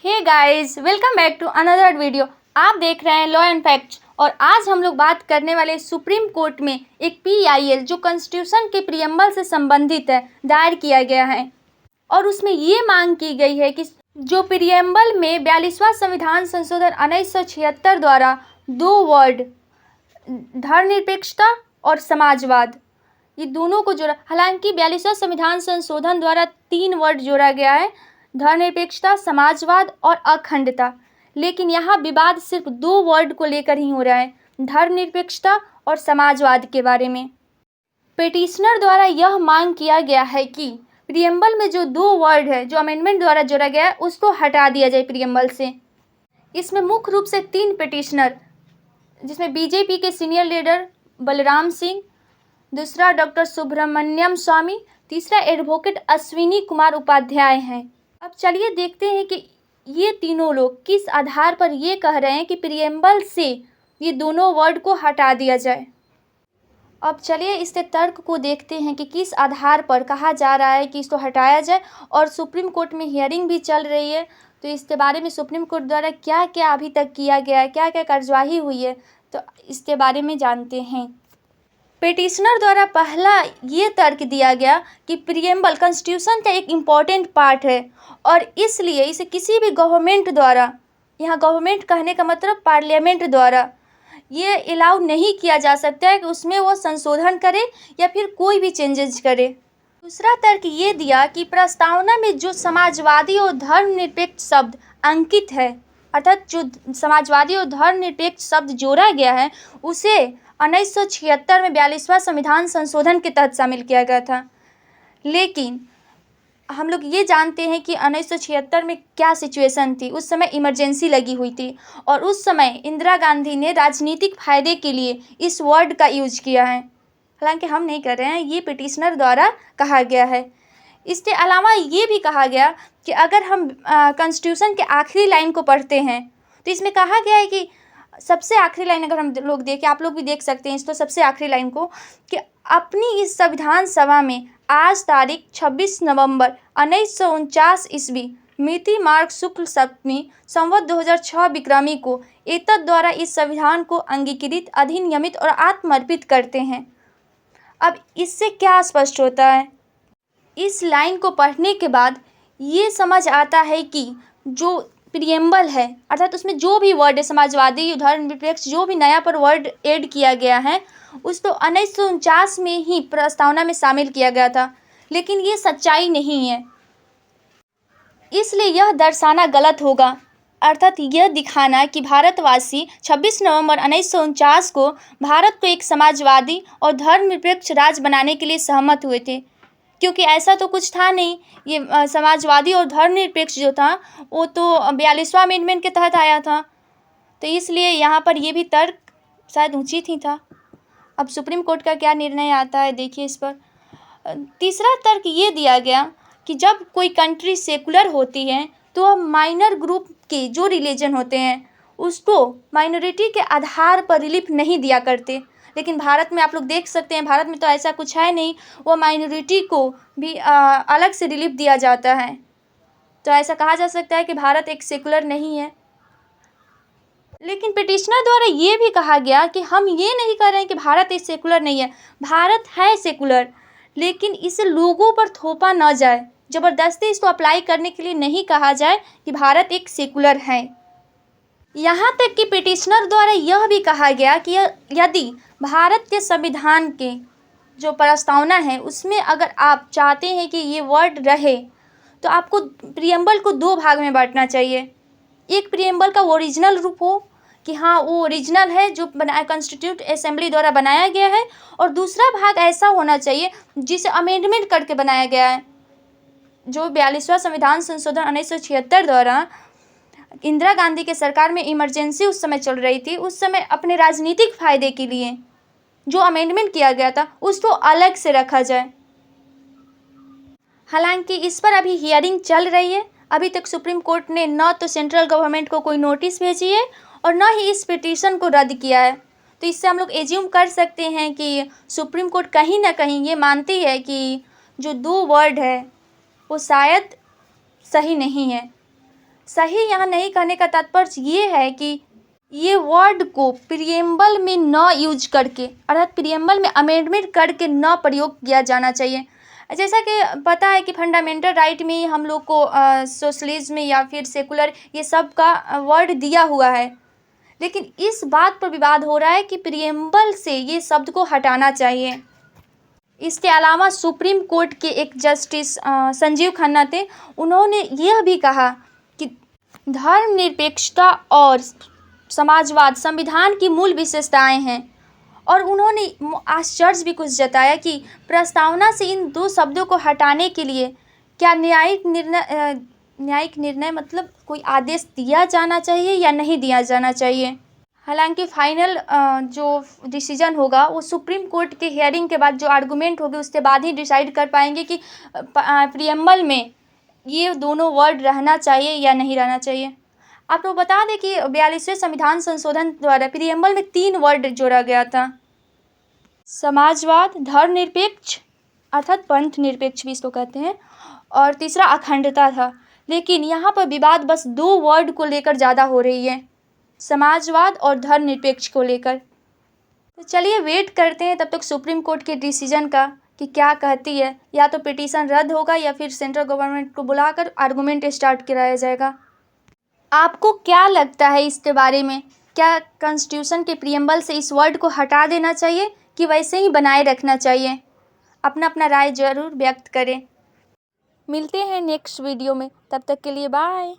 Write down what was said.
Hey guys, welcome back to another video. आप देख रहे हैं लॉ एंड फैक्ट्स और आज हम लोग बात करने वाले सुप्रीम कोर्ट में एक PIL जो कॉन्स्टिट्यूशन के प्रियम्बल से संबंधित है दायर किया गया है और उसमें ये मांग की गई है कि जो प्रियम्बल में 42वां संविधान संशोधन 1976 द्वारा दो वर्ड धर्मनिरपेक्षता और समाजवाद ये दोनों को जोड़ा। हालांकि 42वां संविधान संशोधन द्वारा 3 वर्ड जोड़ा गया है, धर्मनिरपेक्षता, समाजवाद और अखंडता, लेकिन यहाँ विवाद सिर्फ 2 वर्ड को लेकर ही हो रहा है, धर्मनिरपेक्षता और समाजवाद के बारे में। पिटिशनर द्वारा यह मांग किया गया है कि प्रियम्बल में जो 2 वर्ड है जो अमेंडमेंट द्वारा जोड़ा गया है उसको हटा दिया जाए प्रियम्बल से। इसमें मुख्य रूप से 3 पिटिशनर, जिसमें बीजेपी के सीनियर लीडर बलराम सिंह, दूसरा डॉक्टर सुब्रमण्यम स्वामी, तीसरा एडवोकेट अश्विनी कुमार उपाध्याय हैं। अब चलिए देखते हैं कि ये तीनों लोग किस आधार पर ये कह रहे हैं कि प्रियम्बल से ये दोनों वर्ड को हटा दिया जाए। अब चलिए इसके तर्क को देखते हैं कि किस आधार पर कहा जा रहा है कि इसको हटाया जाए, और सुप्रीम कोर्ट में हियरिंग भी चल रही है, तो इसके बारे में सुप्रीम कोर्ट द्वारा क्या क्या अभी तक किया गया है, क्या क्या कार्यवाही हुई है, तो इसके बारे में जानते हैं। पिटिशनर द्वारा पहला ये तर्क दिया गया कि प्रियम्बल कॉन्स्टिट्यूशन का एक इम्पॉर्टेंट पार्ट है और इसलिए इसे किसी भी गवर्नमेंट द्वारा, यहाँ गवर्नमेंट कहने का मतलब पार्लियामेंट द्वारा, ये अलाउ नहीं किया जा सकता है कि उसमें वो संशोधन करे या फिर कोई भी चेंजेस करे। दूसरा तर्क ये दिया कि प्रस्तावना में जो समाजवादी और धर्मनिरपेक्ष शब्द अंकित है, अर्थात जो समाजवादी और धर्मनिरपेक्ष शब्द जोड़ा गया है, उसे 1976 में 42वां संविधान संशोधन के तहत शामिल किया गया था। लेकिन हम लोग ये जानते हैं कि 1976 में क्या सिचुएशन थी। उस समय इमरजेंसी लगी हुई थी और उस समय इंदिरा गांधी ने राजनीतिक फायदे के लिए इस वर्ड का यूज किया है। हालांकि हम नहीं कर रहे हैं, ये पिटिशनर द्वारा कहा गया है। इसके अलावा ये भी कहा गया कि अगर हम कॉन्स्टिट्यूशन के आखिरी लाइन को पढ़ते हैं तो इसमें कहा गया है कि सबसे आखिरी लाइन अगर हम लोग देखें, आप लोग भी देख सकते हैं इसको, सबसे आखिरी लाइन को, कि अपनी इस संविधान सभा में आज तारीख 26 नवंबर 1949 ईस्वी मिति मार्ग शुक्ल सप्तमी संवत 2006 विक्रमी को एतद द्वारा इस संविधान को अंगीकृत, अधिनियमित और आत्मर्पित करते हैं। अब इससे क्या स्पष्ट होता है? इस लाइन को पढ़ने के बाद ये समझ आता है कि जो प्रियम्बल है, अर्थात उसमें जो भी वर्ड है, समाजवादी, धर्मनिरपेक्ष, जो भी नया पर वर्ड ऐड किया गया है, उसको 1949 में ही प्रस्तावना में शामिल किया गया था, लेकिन ये सच्चाई नहीं है। इसलिए यह दर्शाना गलत होगा, अर्थात यह दिखाना कि भारतवासी 26 नवंबर 1949 को भारत को एक समाजवादी और धर्मनिरपेक्ष राज्य बनाने के लिए सहमत हुए थे, क्योंकि ऐसा तो कुछ था नहीं। ये समाजवादी और धर्मनिरपेक्ष जो था वो तो 42वां अमेंडमेंट के तहत आया था, तो इसलिए यहाँ पर ये भी तर्क शायद उचित ही था। अब सुप्रीम कोर्ट का क्या निर्णय आता है देखिए इस पर। तीसरा तर्क ये दिया गया कि जब कोई कंट्री सेकुलर होती है तो माइनर ग्रुप के जो रिलीजन होते हैं उसको माइनॉरिटी के आधार पर रिलीफ नहीं दिया करते, लेकिन भारत में आप लोग देख सकते हैं, भारत में तो ऐसा कुछ है नहीं, वो माइनॉरिटी को भी अलग से रिलीफ दिया जाता है। तो ऐसा कहा जा सकता है कि भारत एक सेकुलर नहीं है। लेकिन पिटिशनर द्वारा ये भी कहा गया कि हम ये नहीं कह रहे हैं कि भारत एक सेकुलर नहीं है, भारत है सेकुलर, लेकिन इसे लोगों पर थोपा न जाए, ज़बरदस्ती इसको अप्लाई करने के लिए नहीं कहा जाए कि भारत एक सेकुलर है। यहाँ तक कि पिटिशनर द्वारा यह भी कहा गया कि यदि भारत के संविधान के जो प्रस्तावना है उसमें अगर आप चाहते हैं कि ये वर्ड रहे तो आपको प्रियम्बल को 2 भाग में बांटना चाहिए। एक प्रियम्बल का ओरिजिनल रूप हो कि हाँ वो ओरिजिनल है जो कॉन्स्टिट्यूट असेंबली द्वारा बनाया गया है, और दूसरा भाग ऐसा होना चाहिए जिसे अमेंडमेंट करके बनाया गया है। जो 42वां संविधान संशोधन 1976 द्वारा इंदिरा गांधी के सरकार में इमरजेंसी उस समय चल रही थी, उस समय अपने राजनीतिक फायदे के लिए जो अमेंडमेंट किया गया था उसको अलग से रखा जाए। हालांकि इस पर अभी हियरिंग चल रही है, अभी तक सुप्रीम कोर्ट ने न तो सेंट्रल गवर्नमेंट को कोई नोटिस भेजी है और न ही इस पिटीशन को रद्द किया है। तो इससे हम लोग एज्यूम कर सकते हैं कि सुप्रीम कोर्ट कहीं ना कहीं ये मानती है कि जो 2 वर्ड है वो शायद सही नहीं है। सही यहाँ नहीं कहने का तात्पर्य ये है कि ये वर्ड को प्रिएम्बल में न यूज करके, अर्थात प्रिएम्बल में अमेंडमेंट करके न प्रयोग किया जाना चाहिए। जैसा कि पता है कि फंडामेंटल राइट में ही हम लोग को सोशलिज्म या फिर सेकुलर ये सब का वर्ड दिया हुआ है, लेकिन इस बात पर विवाद हो रहा है कि प्रिएम्बल से ये शब्द को हटाना चाहिए। इसके अलावा सुप्रीम कोर्ट के एक जस्टिस संजीव खन्ना थे, उन्होंने यह भी कहा कि धर्मनिरपेक्षता और समाजवाद संविधान की मूल विशेषताएं हैं, और उन्होंने आश्चर्य भी कुछ जताया कि प्रस्तावना से इन दो शब्दों को हटाने के लिए क्या न्यायिक निर्णय मतलब कोई आदेश दिया जाना चाहिए या नहीं दिया जाना चाहिए। हालांकि फाइनल जो डिसीजन होगा वो सुप्रीम कोर्ट के हियरिंग के बाद, जो आर्गूमेंट होगी उसके बाद ही डिसाइड कर पाएंगे कि प्रिएम्बल में ये दोनों वर्ड रहना चाहिए या नहीं रहना चाहिए। आपको बता दें कि 42वें संविधान संशोधन द्वारा प्रिएम्बल में 3 वर्ड जोड़ा गया था। समाजवाद, धर्मनिरपेक्ष अर्थात पंथ निरपेक्ष भी इसको कहते हैं, और तीसरा अखंडता था। लेकिन यहाँ पर विवाद बस 2 वर्ड को लेकर ज़्यादा हो रही है, समाजवाद और धर्मनिरपेक्ष को लेकर। तो चलिए वेट करते हैं तब तक सुप्रीम कोर्ट के डिसीजन का कि क्या कहती है। या तो पिटीशन रद्द होगा या फिर सेंट्रल गवर्नमेंट को बुलाकर आर्गूमेंट स्टार्ट कराया जाएगा। आपको क्या लगता है इसके बारे में? क्या कॉन्स्टिट्यूशन के प्रिएम्बल से इस वर्ड को हटा देना चाहिए कि वैसे ही बनाए रखना चाहिए? अपना अपना राय जरूर व्यक्त करें। मिलते हैं नेक्स्ट वीडियो में, तब तक के लिए बाय।